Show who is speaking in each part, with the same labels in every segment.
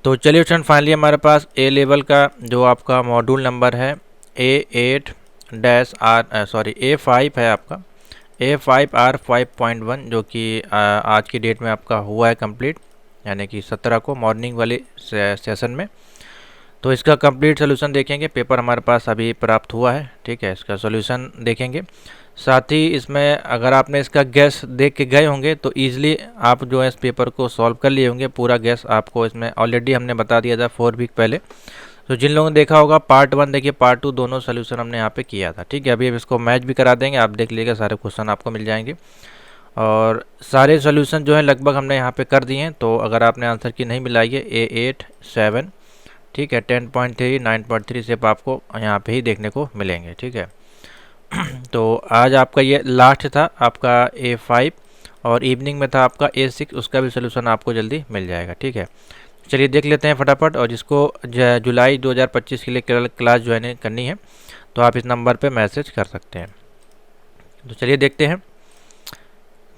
Speaker 1: तो चलिए student, finally हमारे पास ए लेवल का जो आपका मॉड्यूल नंबर है A5 है आपका A5R5.1 जो कि आज की डेट में आपका हुआ है कंप्लीट, यानी कि 17 को मॉर्निंग वाले सेशन में। तो इसका कंप्लीट सोल्यूशन देखेंगे, पेपर हमारे पास अभी प्राप्त हुआ है, ठीक है। इसका सोल्यूशन देखेंगे, साथ ही इसमें अगर आपने इसका गैस देख के गए होंगे तो ईजिली आप जो है इस पेपर को सॉल्व कर लिए होंगे। पूरा गैस आपको इसमें ऑलरेडी हमने बता दिया था 4 वीक पहले। तो जिन लोगों ने देखा होगा पार्ट 1 देखिए, पार्ट 2 दोनों सोल्यूशन हमने यहाँ पे किया था, ठीक है। अभी इसको मैच भी करा देंगे, आप देख लीजिएगा, सारे क्वेश्चन आपको मिल जाएंगे और सारे सोल्यूशन जो है लगभग हमने यहाँ पे कर दिए हैं। तो अगर आपने आंसर की नहीं मिलाई है A8, 7, ठीक है, 10.3, 9.3 से आपको यहाँ पे ही देखने को मिलेंगे, ठीक है। तो आज आपका ये लास्ट था आपका A5 और इवनिंग में था आपका A6, उसका भी सोल्यूशन आपको जल्दी मिल जाएगा, ठीक है। चलिए देख लेते हैं फटाफट। और जिसको जुलाई 2025 के लिए क्लास ज्वाइन करनी है तो आप इस नंबर पे मैसेज कर सकते हैं। तो चलिए देखते हैं।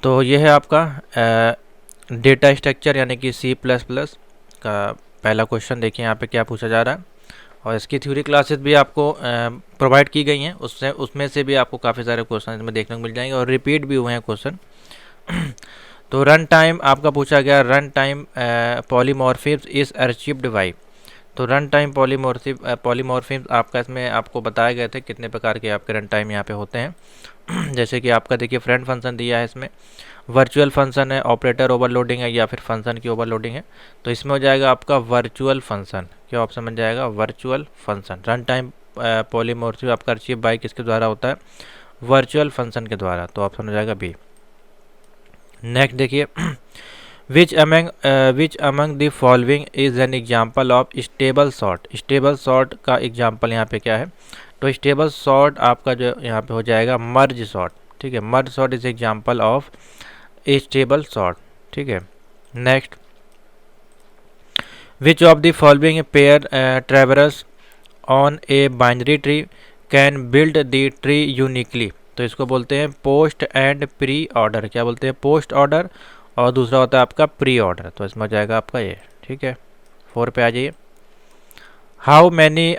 Speaker 1: तो ये है आपका डेटा स्ट्रक्चर यानी कि C++ का पहला क्वेश्चन। देखिए यहाँ पे क्या पूछा जा रहा है और इसकी थ्योरी क्लासेस भी आपको प्रोवाइड की गई हैं, उसमें से भी आपको काफ़ी सारे क्वेश्चन इसमें देखने को मिल जाएंगे और रिपीट भी हुए हैं क्वेश्चन। तो रन टाइम आपका पूछा गया, run time polymorphism is achieved by. तो रन टाइम पॉलीमॉर्फिज्म आपका इसमें आपको बताए गए थे कितने प्रकार के आपके रन टाइम यहाँ पे होते हैं। जैसे कि आपका देखिए फ्रेंड फंक्शन दिया है, इसमें वर्चुअल फंक्शन है, ऑपरेटर ओवरलोडिंग है या फिर फंक्शन की ओवरलोडिंग है। तो इसमें हो जाएगा आपका वर्चुअल फंक्शन, क्या ऑप्शन बन जाएगा, virtual function. Run time polymorphism आपका अचीव बाय किसके द्वारा होता है, वर्चुअल फंक्शन के द्वारा। तो ऑप्शन हो जाएगा बी। नेक्स्ट देखिए, which among the following is an example of stable sort. Stable sort का एग्जाम्पल यहाँ पे क्या है, तो स्टेबल सॉर्ट आपका जो यहाँ पे हो जाएगा मर्ज सॉर्ट, ठीक है। Merge sort is example of a stable sort, ठीक है। Next, which of the following pair traverse on a binary tree can build the tree uniquely. तो इसको बोलते हैं पोस्ट एंड प्री ऑर्डर। क्या बोलते हैं, पोस्ट ऑर्डर और दूसरा होता है आपका प्री ऑर्डर। तो इसमें हो जाएगा आपका ये, ठीक है। 4 पे आ जाइए। How many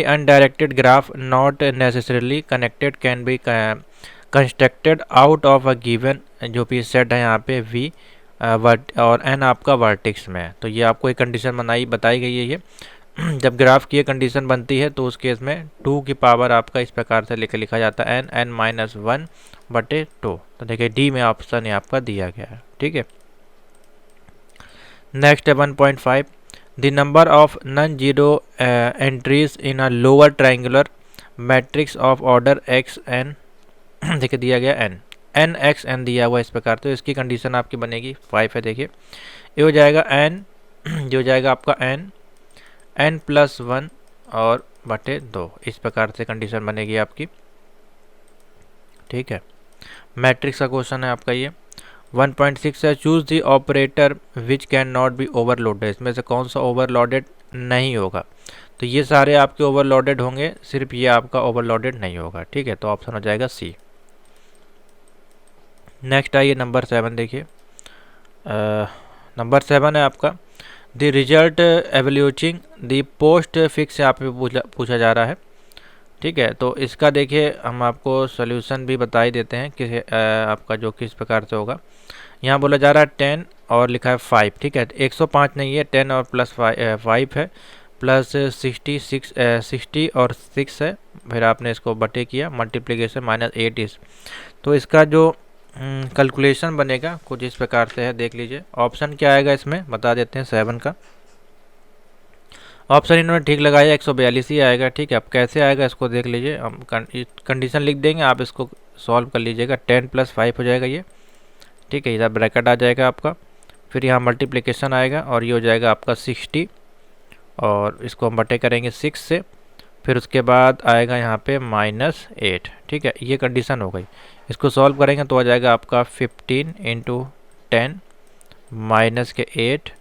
Speaker 1: undirected graph not necessarily connected can be constructed out of a given, जो भी सेट है यहाँ पे V और N आपका वर्टेक्स में है। तो ये आपको एक कंडीशन बताई गई है। ये जब ग्राफ की ये कंडीशन बनती है तो उस केस में 2 की पावर आपका इस प्रकार से लिखा जाता है n-1/2। तो देखिए डी में ऑप्शन आपका दिया गया है, ठीक है। नेक्स्ट है 1.5, the number of non zero entries in a lower triangular matrix of order xn। देखिए दिया गया n दिया हुआ इस प्रकार। तो इसकी कंडीशन आपकी बनेगी 5 है। देखिए ये हो जाएगा n, जो हो जाएगा आपका n+1 और बटे 2, इस प्रकार से कंडीशन बनेगी आपकी, ठीक है। मैट्रिक्स का क्वेश्चन है आपका ये। 1.6 है, choose the operator which can not be overloaded. इसमें से कौन सा ओवरलोडेड नहीं होगा। तो ये सारे आपके ओवरलोडेड होंगे, सिर्फ ये आपका ओवरलोडेड नहीं होगा, ठीक है। तो ऑप्शन हो जाएगा सी। नेक्स्ट आइए नंबर 7। देखिए नंबर 7 है आपका, the result evaluating the postfix यहाँ पे पूछा जा रहा है, ठीक है। तो इसका देखिए हम आपको सोल्यूशन भी बता ही देते हैं कि आपका जो किस प्रकार से होगा। यहाँ बोला जा रहा है 10 और लिखा है 5, ठीक है। 105 नहीं है, 10 और प्लस 5 है, प्लस 60 और 6 है, फिर आपने इसको बटे किया मल्टीप्लिकेशन -8 इस। तो इसका जो कैलकुलेशन बनेगा कुछ इस प्रकार से है, देख लीजिए। ऑप्शन क्या आएगा इसमें बता देते हैं 7 का। ऑप्शन इन्होंने ठीक लगाया, 142 ही आएगा, ठीक है। अब कैसे आएगा इसको देख लीजिए, हम कंडीशन लिख देंगे, आप इसको सॉल्व कर लीजिएगा। 10 + 5 हो जाएगा ये, ठीक है। इधर ब्रैकेट आ जाएगा आपका, फिर यहाँ मल्टीप्लिकेशन आएगा और ये हो जाएगा आपका 60 और इसको हम बटे करेंगे 6 से, फिर उसके बाद आएगा यहाँ पे -8, ठीक है। ये कंडीशन हो गई। इसको सॉल्व करेंगे तो आ जाएगा आपका 15 × 10 -8,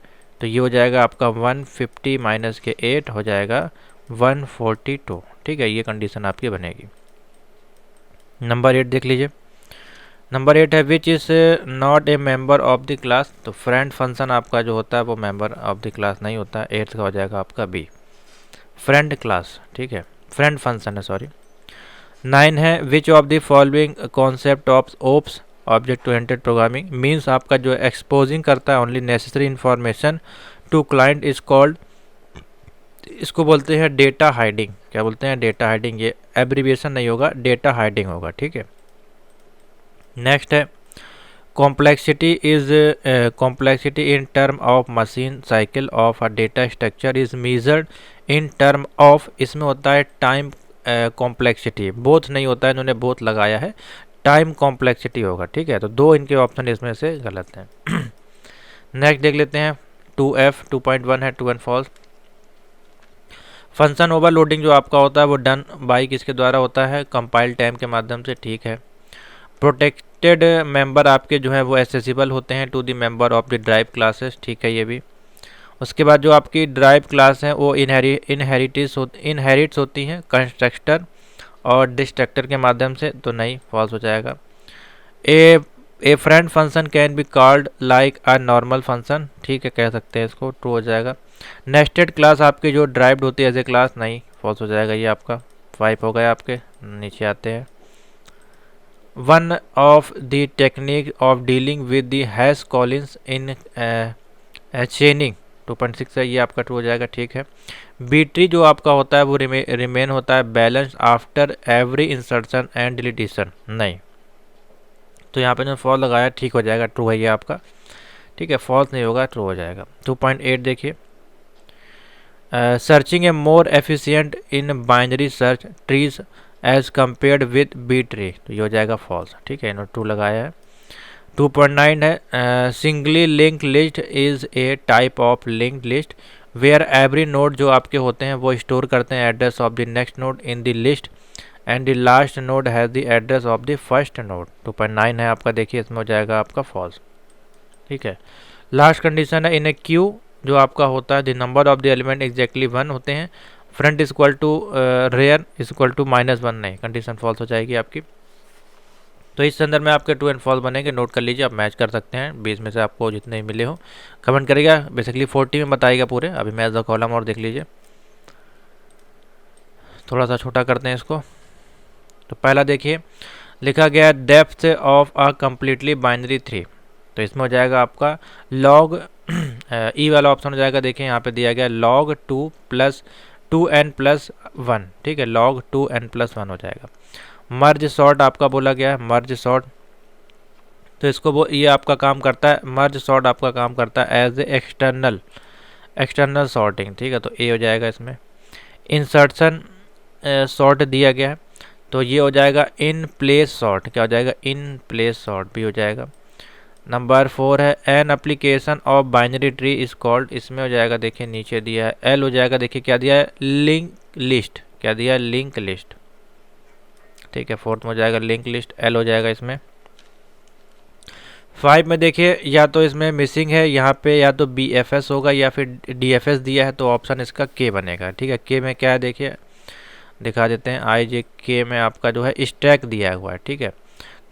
Speaker 1: तो ये हो जाएगा आपका 150 -8 हो जाएगा 142, ठीक है। ये कंडीशन आपकी बनेगी। नंबर 8 देख लीजिए, नंबर 8 है which is not a member of the class. तो फ्रेंड फंक्शन आपका जो होता है वो मेंबर ऑफ द क्लास नहीं होता है। 8th का हो जाएगा आपका बी, फ्रेंड क्लास, ठीक है, फ्रेंड फंक्शन है, सॉरी। 9 है which of the following concept of OOPs object oriented programming means आपका जो एक्सपोजिंग करता है only necessary information to client is called, इसको बोलते हैं डेटा हाइडिंग। क्या बोलते हैं? Data hiding. ये एब्रीविएशन नहीं होगा, डेटा हाइडिंग होगा, ठीक है। नेक्स्ट है complexity is complexity in term of machine cycle of a data structure is measured in term of, इसमें होता है टाइम कॉम्प्लेक्सिटी, बोथ नहीं होता है, इन्होंने बोथ लगाया है, टाइम कॉम्प्लेक्सिटी होगा, ठीक है। तो दो इनके ऑप्शन इसमें से गलत हैं। नेक्स्ट देख लेते हैं 2F 2.1 है true and false. Function overloading जो आपका होता है वो डन बाई किसके द्वारा होता है? कंपाइल टाइम के माध्यम से, ठीक है। प्रोटेक्टेड मेंबर आपके जो है वो एसेसिबल होते हैं to the member of the derived classes, ठीक है, ये भी। उसके बाद जो आपकी ड्राइव क्लास है वो इनहेरिट्स होती हैं कंस्ट्रक्टर और डिस्ट्रक्टर के माध्यम से, तो नहीं, फॉल्स हो जाएगा। ए friend function can be called like a normal function, ठीक है, कह सकते हैं इसको, ट्रू हो जाएगा। नेस्टेड क्लास आपकी जो ड्राइव्ड होती है एज ए क्लास, नहीं, फॉल्स हो जाएगा ये आपका। 5 हो गया आपके। नीचे आते हैं one of the technique of dealing with the hash Collins इन चेनिंग 2.6 है, ये आपका ट्रू हो जाएगा, ठीक है। बी ट्री जो आपका होता है वो रिमेन होता है balance after every insertion and deletion, नहीं, तो यहाँ पे जो फॉल लगाया ठीक हो जाएगा, ट्रू है ये आपका, ठीक है, फॉल्स नहीं होगा, ट्रू हो जाएगा। 2.8 देखिए searching a more efficient in binary search trees as compared with B tree, तो ये हो जाएगा फॉल्स, ठीक है, इन्होंने ट्रू लगाया है। 2.9 है singly link list is a type of linked list where every node जो आपके होते हैं वो स्टोर करते हैं address of the next node in the list and the last node has the address of the first node. 2.9 है आपका, देखिए इसमें हो जाएगा आपका फॉल्स, ठीक है। लास्ट कंडीशन है इन ए क्यू जो आपका होता है the number of the element exactly 1 होते हैं, front is equal to rear is equal to -1, नहीं, कंडीशन फॉल्स हो जाएगी आपकी। तो इस संदर्भ में आपके ट्रू एंड फॉल्स बनेंगे, नोट कर लीजिए, आप मैच कर सकते हैं, 20 में से आपको जितने मिले हो कमेंट करेगा, बेसिकली 40 में बताएगा पूरे। अभी मैच द कॉलम और देख लीजिए, थोड़ा सा छोटा करते हैं इसको। तो पहला देखिए लिखा गया है depth of a completely binary 3, तो इसमें हो जाएगा आपका लॉग ई वाला ऑप्शन हो जाएगा, देखिए यहाँ पे दिया गया log 2 + 2n+1, ठीक है, log 2n+1 हो जाएगा। मर्ज सॉर्ट आपका बोला गया है, मर्ज सॉर्ट, तो इसको वो ये आपका काम करता है, मर्ज सॉर्ट आपका काम करता है एज ए एक्सटर्नल सॉर्टिंग, ठीक है, तो ए हो जाएगा इसमें। इंसर्शन सॉर्ट दिया गया है, तो ये हो जाएगा इन प्लेस सॉर्ट, क्या हो जाएगा? इन प्लेस सॉर्ट भी हो जाएगा। नंबर 4 है an application of binary tree is called, इसमें हो जाएगा, देखिए नीचे दिया है एल हो जाएगा, देखिए क्या दिया है? लिंक लिस्ट, क्या दिया है? लिंक लिस्ट, ठीक है, 4th में हो जाएगा लिंक लिस्ट, एल हो जाएगा इसमें। 5 में देखिए या तो इसमें मिसिंग है यहाँ पे, या तो BFS होगा या फिर DFS दिया है, तो ऑप्शन इसका के बनेगा, ठीक है। के में क्या है देखिए दिखा देते हैं, IJK में आपका जो है स्टैक दिया हुआ है, ठीक है,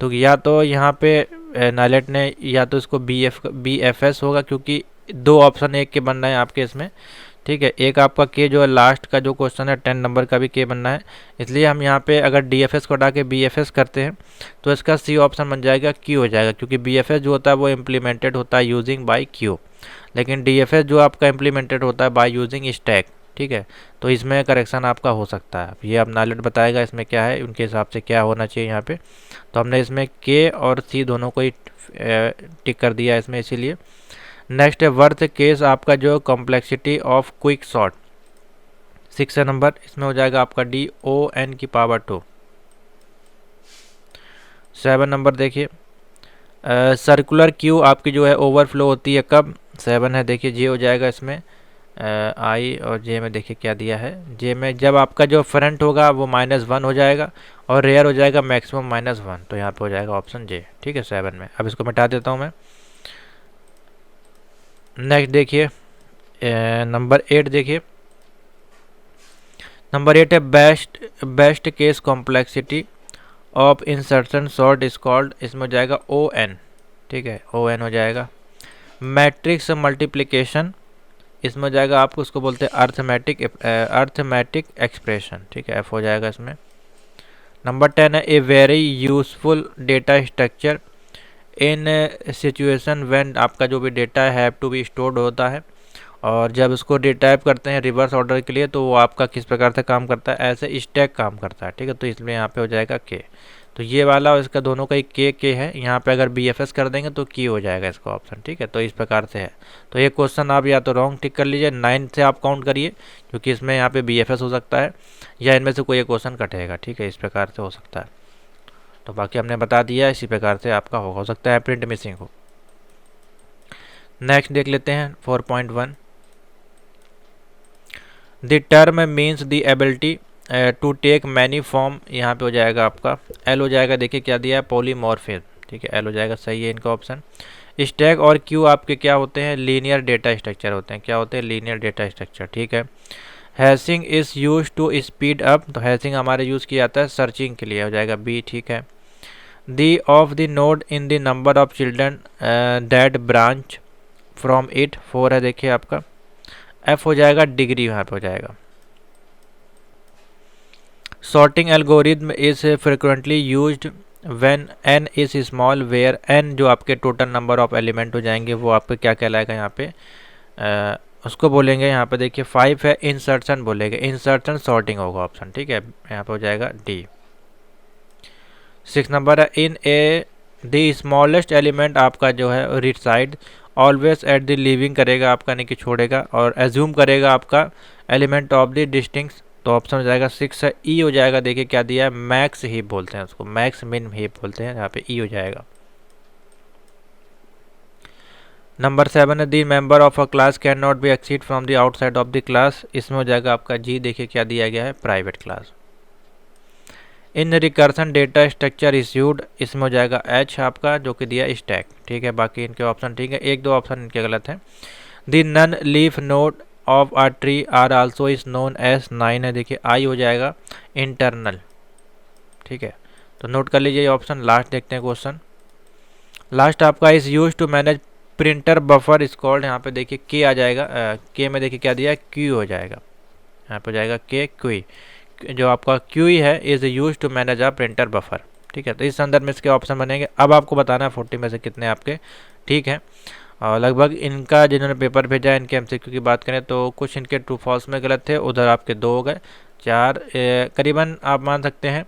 Speaker 1: तो या तो यहाँ पे नाइलेट ने या तो इसको BFS होगा, क्योंकि दो ऑप्शन एक के बनना है आपके इसमें, ठीक है। एक आपका के जो है लास्ट का जो क्वेश्चन है 10 नंबर का भी के बनना है, इसलिए हम यहाँ पे अगर DFS को हटा के BFS करते हैं तो इसका सी ऑप्शन बन जाएगा, क्यू हो जाएगा, क्योंकि BFS जो होता है वो इम्प्लीमेंटेड होता है यूजिंग बाई क्यू, लेकिन DFS जो आपका इम्प्लीमेंटेड होता है बाई यूजिंग स्टैक, ठीक है। तो इसमें करेक्शन आपका हो सकता है, ये अब नाइलेट बताएगा इसमें क्या है, उनके हिसाब से क्या होना चाहिए यहाँ पे। तो हमने इसमें के और सी दोनों को ही टिक कर दिया इसमें, इसीलिए। नेक्स्ट है वर्थ केस आपका जो complexity of quick sort 6 number, इसमें हो जाएगा आपका DON⁻²। 7 नंबर देखिए सर्कुलर क्यू आपकी जो है ओवरफ्लो होती है कब? 7 है, देखिए जे हो जाएगा इसमें। आई और जे में देखिए क्या दिया है, जे में जब आपका जो फ्रंट होगा वो -1 हो जाएगा और रेयर हो जाएगा मैक्सिमम -1, तो यहाँ पे हो जाएगा ऑप्शन जे, ठीक है, 7 में। अब इसको मिटा देता हूँ मैं। नेक्स्ट देखिए नंबर 8 देखिए, नंबर 8 है best case complexity of insertion sort is called, इसमें हो जाएगा ओ एन, ठीक है, ओ एन हो जाएगा। मैट्रिक्स मल्टीप्लिकेशन, इसमें हो जाएगा आपको उसको बोलते हैं अर्थमेटिक एक्सप्रेशन, ठीक है, एफ हो जाएगा इसमें। नंबर 10 है a very useful data structure in situation when, आपका जो भी डेटा है हैव टू बी स्टोर्ड होता है, और जब उसको रिटाइप करते हैं रिवर्स ऑर्डर के लिए तो वो आपका किस प्रकार से काम करता है, ऐसे स्टैक काम करता है, ठीक है। तो इसलिए यहाँ पे हो जाएगा के। तो ये वाला और इसका दोनों का ही के है, यहाँ पे अगर बी एफ एस कर देंगे तो की हो जाएगा इसका ऑप्शन, ठीक है। तो इस प्रकार से है। तो ये क्वेश्चन आप या तो रॉन्ग टिक कर लीजिए, 9 से आप काउंट करिए, क्योंकि इसमें यहाँ पे बी एफ एस हो सकता है, या इनमें से कोई एक क्वेश्चन कटेगा, ठीक है, इस प्रकार से हो सकता है। तो बाकी हमने बता दिया, इसी प्रकार से आपका हो सकता है प्रिंट मिसिंग हो। नेक्स्ट देख लेते हैं 4.1। The term means the ability to take many form, यहाँ पे हो जाएगा आपका एल हो जाएगा, देखिए क्या दिया है, पॉलीमॉर्फिज्म, ठीक है, एल हो जाएगा, सही है इनका ऑप्शन। स्टैक और क्यू आपके क्या होते हैं, लीनियर डेटा स्ट्रक्चर होते हैं, क्या होते हैं, लीनियर डेटा स्ट्रक्चर, ठीक है। Hashing is use to speed up, तो हैशिंग हमारे यूज़ किया जाता है सर्चिंग के लिए, हो जाएगा बी, ठीक है। The of the node in the number of children that branch from it, 4 है, देखिए आपका एफ हो जाएगा, डिग्री यहाँ पे हो जाएगा। Sorting algorithm is frequently used when n is small, where n जो आपके टोटल नंबर ऑफ एलिमेंट हो जाएंगे वो आपके क्या कहलाएगा, यहाँ पे उसको बोलेंगे, यहाँ पे देखिए 5 है, इंसर्शन बोलेंगे, इंसर्शन सॉर्टिंग होगा ऑप्शन, ठीक है, यहाँ पे हो जाएगा डी। 6 नंबर है, in a the smallest element आपका जो है reside always at the leaving करेगा आपका, नहीं कि छोड़ेगा, और एज्यूम करेगा आपका एलिमेंट ऑफ द डिस्टिंक्ट, तो ऑप्शन हो जाएगा 6 है, ई हो जाएगा, देखिए क्या दिया है, मैक्स हीप बोलते हैं उसको, मैक्स मिन हीप बोलते हैं, यहाँ पे ई हो जाएगा। नंबर 7 है, दी member of a class can not be exceed from the outside of the class, इसमें हो जाएगा आपका जी, देखिए क्या दिया गया है, प्राइवेट क्लास। इन रिकर्सन डेटा स्ट्रक्चर इश्यूड, इसमें हो जाएगा एच आपका, जो कि दिया स्टैक, ठीक है। बाकी इनके ऑप्शन ठीक है, एक दो ऑप्शन इनके गलत हैं। The non leaf node of a tree are also is known as, 9 है, देखिए आई हो जाएगा, इंटरनल, ठीक है। तो नोट कर लीजिए ये ऑप्शन। लास्ट देखते हैं क्वेश्चन। लास्ट आपका is use to manage printer buffer is called, यहाँ पे देखिए के आ जाएगा, के में देखिए क्या दिया है, क्यू हो जाएगा, यहाँ पे हो जाएगा के क्यू, जो आपका क्यू है is use to manage a printer buffer, ठीक है। तो इस संदर्भ में इसके ऑप्शन बनेंगे। अब आपको बताना है 40 में से कितने आपके ठीक है। और लगभग इनका जिन्होंने पेपर भेजा है इनके एमसीक्यू की बात करें तो कुछ इनके ट्रू फॉल्स में गलत थे, उधर आपके 2 हो गए, 4 करीबन आप मान सकते हैं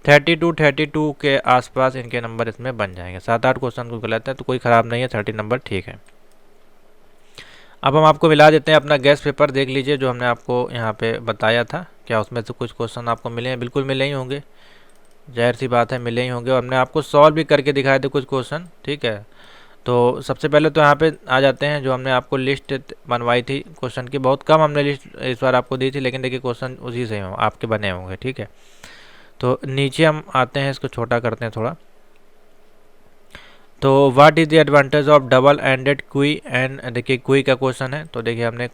Speaker 1: 32 के आसपास इनके नंबर इसमें बन जाएंगे। 7-8 क्वेश्चन को गलत है तो कोई ख़राब नहीं है, 30 नंबर ठीक है। अब हम आपको मिला देते हैं अपना गेस्ट पेपर, देख लीजिए जो हमने आपको यहाँ पे बताया था, क्या उसमें से कुछ क्वेश्चन आपको मिले हैं, बिल्कुल मिले ही होंगे, जाहिर सी बात है मिले ही होंगे, और हमने आपको सॉल्व भी करके दिखाए थे कुछ क्वेश्चन, ठीक है। तो सबसे पहले तो यहाँ पे आ जाते हैं, जो हमने आपको लिस्ट बनवाई थी क्वेश्चन की, बहुत कम हमने लिस्ट इस बार आपको दी थी, लेकिन देखिए क्वेश्चन उसी से आपके बने होंगे, ठीक है। तो नीचे हम आते हैं, इसको छोटा करते हैं थोड़ा। तो what is the advantage of double ended क्वी एंड, देखिए क्वी का क्वेश्चन है, तो देखिए हमने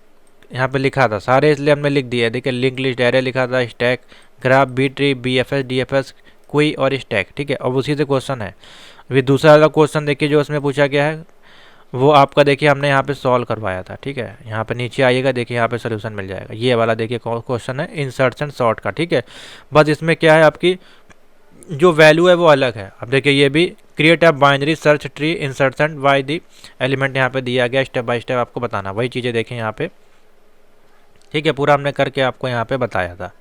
Speaker 1: यहाँ पे लिखा था सारे, इसलिए हमने लिख दिया है, देखिए लिंक लिस्ट एरे लिखा था, stack graph B tree B F S D F S queue और स्टैक, ठीक है। अब उसी से क्वेश्चन है। अभी दूसरा वाला क्वेश्चन देखिए जो उसमें पूछा गया है वो आपका देखिए हमने यहाँ पे सॉल्व करवाया था, ठीक है। यहाँ पे नीचे आइएगा, देखिए यहाँ पे सोल्यूशन मिल जाएगा, ये वाला देखिए क्वेश्चन है इंसर्शन सॉर्ट का, ठीक है। बस इसमें क्या है, आपकी जो वैल्यू है वो अलग है। अब देखिए ये भी create a binary search tree insertion by the element यहाँ पे दिया गया, स्टेप बाय स्टेप आपको बताना, वही चीज़ें देखें यहाँ पे, ठीक है, पूरा हमने करके आपको यहाँ पे बताया था।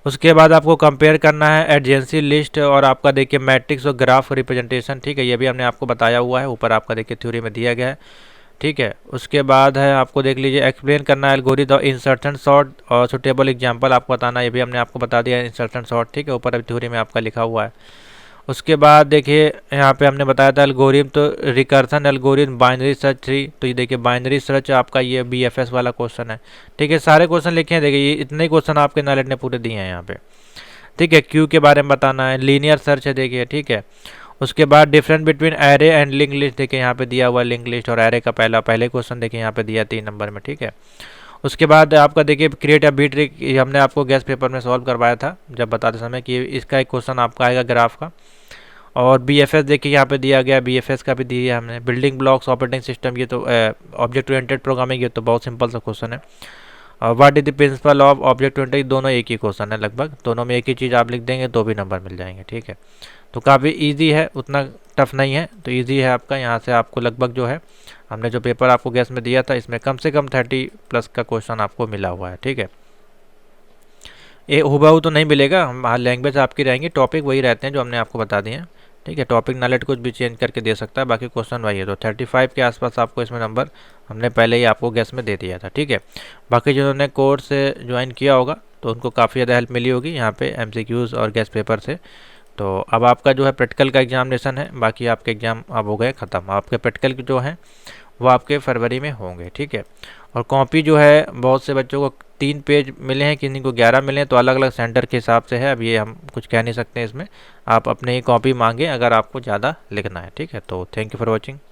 Speaker 1: उसके बाद आपको कंपेयर करना है एडजेंसी लिस्ट और आपका देखिए मैट्रिक्स और ग्राफ रिप्रेजेंटेशन, ठीक है, ये भी हमने आपको बताया हुआ है, ऊपर आपका देखिए थ्योरी में दिया गया है, ठीक है। उसके बाद है आपको देख लीजिए एक्सप्लेन करना है एल्गोरिथम इंसर्शन सॉर्ट और सुटेबल एग्जांपल आपको बताना, ये भी हमने आपको बता दिया है इंसर्शन सॉर्ट, ठीक है, ऊपर अभी थ्योरी में आपका लिखा हुआ है। उसके बाद देखिए यहाँ पे हमने बताया था एल्गोरिथम, तो recursion algorithm binary search tree, तो ये देखिए बाइनरी सर्च आपका ये बीएफएस वाला क्वेश्चन है, ठीक है। सारे क्वेश्चन लिखे हैं, देखिए ये इतने क्वेश्चन आपके नॉलेज ने पूरे दिए हैं यहाँ पे, ठीक है। क्यू के बारे में बताना है, लीनियर सर्च है देखिए, ठीक है। उसके बाद difference between array and link list, देखिए यहाँ पे दिया हुआ लिंक लिस्ट और एरे का पहले क्वेश्चन देखिए यहाँ पे दिया 3 नंबर में, ठीक है। उसके बाद आपका देखिए क्रिएट अ बीट ट्री, हमने आपको गैस पेपर में सॉल्व करवाया था जब बताते समय कि इसका एक क्वेश्चन आपका आएगा ग्राफ का। और BFS देखिए यहाँ पे दिया गया, BFS का भी दिया हमने। बिल्डिंग ब्लॉक्स ऑपरेटिंग सिस्टम, ये तो ऑब्जेक्ट ओरिएंटेड प्रोग्रामिंग, ये तो बहुत सिंपल सा क्वेश्चन है। और what is the principle of object oriented, दोनों एक ही क्वेश्चन है लगभग, दोनों में एक ही चीज़ आप लिख देंगे तो भी नंबर मिल जाएंगे, ठीक है। तो काफ़ी ईजी है, उतना टफ नहीं है, तो ईजी है आपका। यहाँ से आपको लगभग जो है हमने जो पेपर आपको गैस में दिया था इसमें कम से कम 30+ का क्वेश्चन आपको मिला हुआ है, ठीक है। ये हुबहू तो नहीं मिलेगा, हम लैंग्वेज आपकी रहेंगी, टॉपिक वही रहते हैं जो हमने आपको बता दिए हैं, ठीक है। टॉपिक नॉलेज कुछ भी चेंज करके दे सकता है, बाकी क्वेश्चन वही है। तो 35 के आसपास आपको इसमें नंबर हमने पहले ही आपको गैस में दे दिया था, ठीक है। बाकी जिन्होंने कोर्स ज्वाइन किया होगा तो उनको काफ़ी ज़्यादा हेल्प मिली होगी यहाँ पे MCQs और गैस पेपर से। तो अब आपका जो है प्रैक्टिकल का एग्जामिनेशन है, बाकी आपके एग्ज़ाम अब हो गए ख़त्म। आपके प्रैक्टिकल जो हैं वो आपके फरवरी में होंगे, ठीक है। और कॉपी जो है बहुत से बच्चों को 3 पेज मिले हैं, किसी को 11 मिले हैं, तो अलग अलग सेंटर के हिसाब से है। अब ये हम कुछ कह नहीं सकते इसमें, आप अपने ही कॉपी मांगे अगर आपको ज़्यादा लिखना है, ठीक है। तो थैंक यू फॉर वॉचिंग।